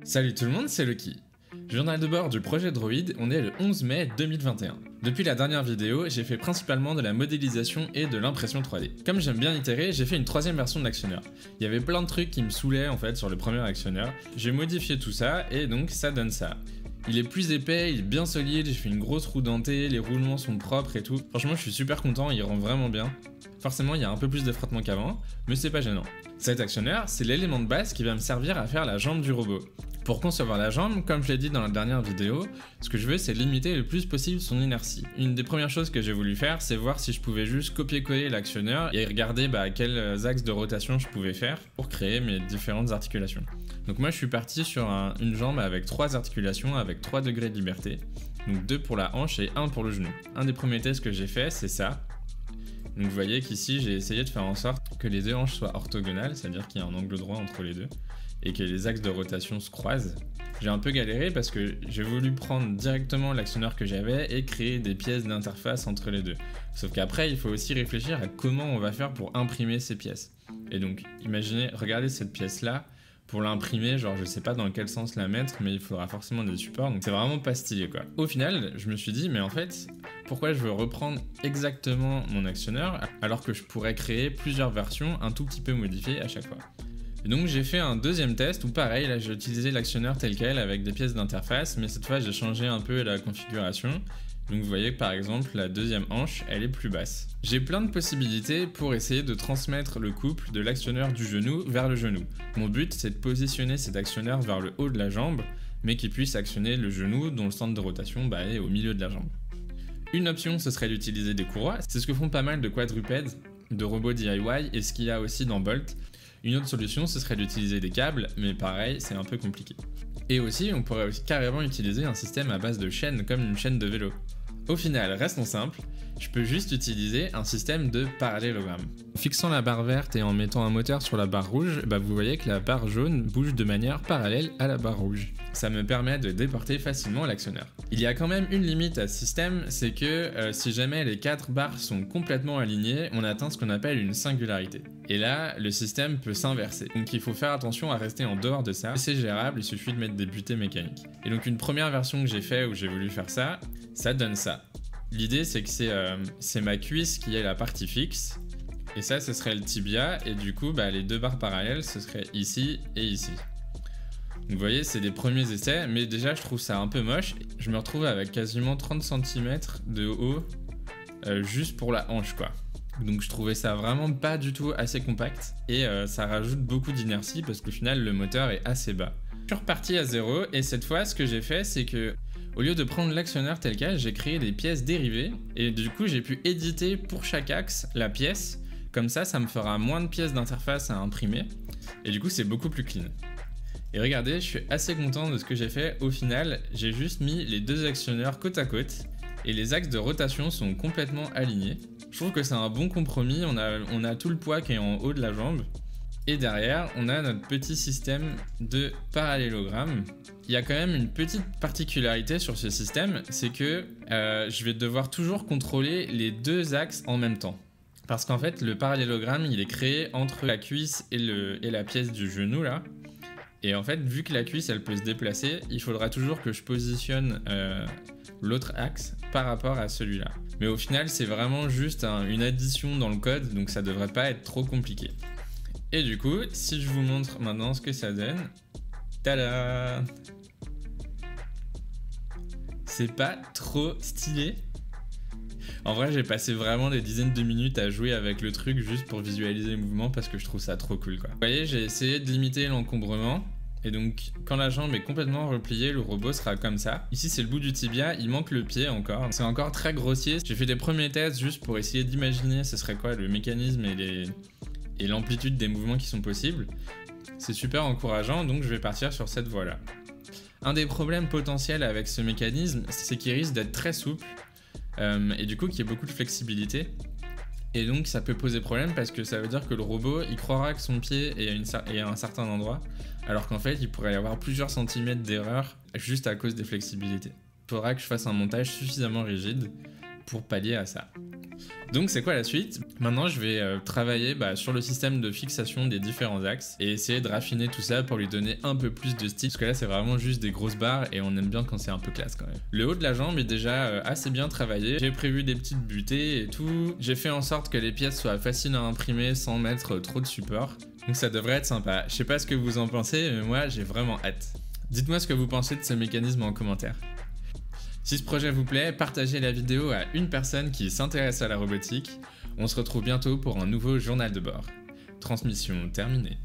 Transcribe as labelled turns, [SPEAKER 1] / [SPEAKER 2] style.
[SPEAKER 1] Salut tout le monde, c'est Lucky. Journal de bord du projet Droid, on est le 11 mai 2021. Depuis la dernière vidéo, j'ai fait principalement de la modélisation et de l'impression 3D. Comme j'aime bien itérer, j'ai fait une troisième version de l'actionneur. Il y avait plein de trucs qui me saoulaient en fait sur le premier actionneur. J'ai modifié tout ça et donc ça donne ça. Il est plus épais, il est bien solide, j'ai fait une grosse roue dentée, les roulements sont propres et tout. Franchement, je suis super content, il rend vraiment bien. Forcément, il y a un peu plus de frottement qu'avant, mais c'est pas gênant. Cet actionneur, c'est l'élément de base qui va me servir à faire la jambe du robot. Pour concevoir la jambe, comme je l'ai dit dans la dernière vidéo, ce que je veux c'est limiter le plus possible son inertie. Une des premières choses que j'ai voulu faire, c'est voir si je pouvais juste copier-coller l'actionneur et regarder quels axes de rotation je pouvais faire pour créer mes différentes articulations. Donc moi je suis parti sur une jambe avec 3 articulations avec 3 degrés de liberté, donc 2 pour la hanche et 1 pour le genou. Un des premiers tests que j'ai fait, c'est ça. Donc vous voyez qu'ici j'ai essayé de faire en sorte que les deux hanches soient orthogonales, c'est-à-dire qu'il y a un angle droit entre les deux, et que les axes de rotation se croisent. J'ai un peu galéré parce que j'ai voulu prendre directement l'actionneur que j'avais et créer des pièces d'interface entre les deux. Sauf qu'après il faut aussi réfléchir à comment on va faire pour imprimer ces pièces. Et donc imaginez, regardez cette pièce là, pour l'imprimer, genre je sais pas dans quel sens la mettre, mais il faudra forcément des supports, donc c'est vraiment pas stylé quoi. Au final, je me suis dit, mais en fait, pourquoi je veux reprendre exactement mon actionneur alors que je pourrais créer plusieurs versions un tout petit peu modifiées à chaque fois. Et donc j'ai fait un deuxième test où pareil, là j'ai utilisé l'actionneur tel quel avec des pièces d'interface, mais cette fois j'ai changé un peu la configuration. Donc vous voyez que par exemple la deuxième hanche elle est plus basse. J'ai plein de possibilités pour essayer de transmettre le couple de l'actionneur du genou vers le genou. Mon but c'est de positionner cet actionneur vers le haut de la jambe, mais qu'il puisse actionner le genou dont le centre de rotation est au milieu de la jambe. Une option ce serait d'utiliser des courroies, c'est ce que font pas mal de quadrupèdes, de robots DIY et ce qu'il y a aussi dans Bolt. Une autre solution ce serait d'utiliser des câbles, mais pareil c'est un peu compliqué. Et aussi on pourrait aussi carrément utiliser un système à base de chaînes comme une chaîne de vélo. Au final, restons simples, je peux juste utiliser un système de parallélogramme. En fixant la barre verte et en mettant un moteur sur la barre rouge, vous voyez que la barre jaune bouge de manière parallèle à la barre rouge. Ça me permet de déporter facilement l'actionneur. Il y a quand même une limite à ce système, c'est que si jamais les 4 barres sont complètement alignées, on atteint ce qu'on appelle une singularité. Et là, le système peut s'inverser. Donc il faut faire attention à rester en dehors de ça. C'est gérable, il suffit de mettre des butées mécaniques. Et donc une première version que j'ai fait où j'ai voulu faire ça, ça donne ça. L'idée c'est que c'est ma cuisse qui est la partie fixe. Et ça, ce serait le tibia. Et du coup, les 2 barres parallèles, ce serait ici et ici. Donc vous voyez, c'est des premiers essais, mais déjà je trouve ça un peu moche. Je me retrouve avec quasiment 30 cm de haut juste pour la hanche quoi. Donc je trouvais ça vraiment pas du tout assez compact et ça rajoute beaucoup d'inertie parce qu'au final le moteur est assez bas. Je suis reparti à 0 et cette fois ce que j'ai fait c'est que au lieu de prendre l'actionneur tel quel, j'ai créé des pièces dérivées et du coup j'ai pu éditer pour chaque axe la pièce. Comme ça me fera moins de pièces d'interface à imprimer et du coup c'est beaucoup plus clean. Et regardez, je suis assez content de ce que j'ai fait. Au final, j'ai juste mis les 2 actionneurs côte à côte et les axes de rotation sont complètement alignés. Je trouve que c'est un bon compromis, on a tout le poids qui est en haut de la jambe. Et derrière, on a notre petit système de parallélogramme. Il y a quand même une petite particularité sur ce système, c'est que je vais devoir toujours contrôler les 2 axes en même temps. Parce qu'en fait, le parallélogramme, il est créé entre la cuisse et la pièce du genou là. Et en fait, vu que la cuisse elle peut se déplacer, il faudra toujours que je positionne l'autre axe par rapport à celui-là. Mais au final, c'est vraiment juste une addition dans le code, donc ça devrait pas être trop compliqué. Et du coup, si je vous montre maintenant ce que ça donne, tada! C'est pas trop stylé? En vrai, j'ai passé vraiment des dizaines de minutes à jouer avec le truc juste pour visualiser les mouvements parce que je trouve ça trop cool quoi. Vous voyez, j'ai essayé de limiter l'encombrement. Et donc, quand la jambe est complètement repliée, le robot sera comme ça. Ici, c'est le bout du tibia, il manque le pied encore. C'est encore très grossier. J'ai fait des premiers tests juste pour essayer d'imaginer ce serait quoi le mécanisme et l'amplitude des mouvements qui sont possibles. C'est super encourageant, donc je vais partir sur cette voie-là. Un des problèmes potentiels avec ce mécanisme, c'est qu'il risque d'être très souple et du coup qu'il y ait beaucoup de flexibilité. Et donc ça peut poser problème parce que ça veut dire que le robot il croira que son pied est à un certain endroit alors qu'en fait il pourrait y avoir plusieurs centimètres d'erreur juste à cause des flexibilités. Il faudra que je fasse un montage suffisamment rigide pour pallier à ça. Donc c'est quoi la suite? Maintenant je vais travailler sur le système de fixation des différents axes et essayer de raffiner tout ça pour lui donner un peu plus de style, parce que là c'est vraiment juste des grosses barres et on aime bien quand c'est un peu classe quand même. Le haut de la jambe est déjà assez bien travaillé, j'ai prévu des petites butées et tout, j'ai fait en sorte que les pièces soient faciles à imprimer sans mettre trop de support, donc ça devrait être sympa. Je sais pas ce que vous en pensez, mais moi j'ai vraiment hâte. Dites-moi ce que vous pensez de ce mécanisme en commentaire. Si ce projet vous plaît, partagez la vidéo à une personne qui s'intéresse à la robotique. On se retrouve bientôt pour un nouveau journal de bord. Transmission terminée.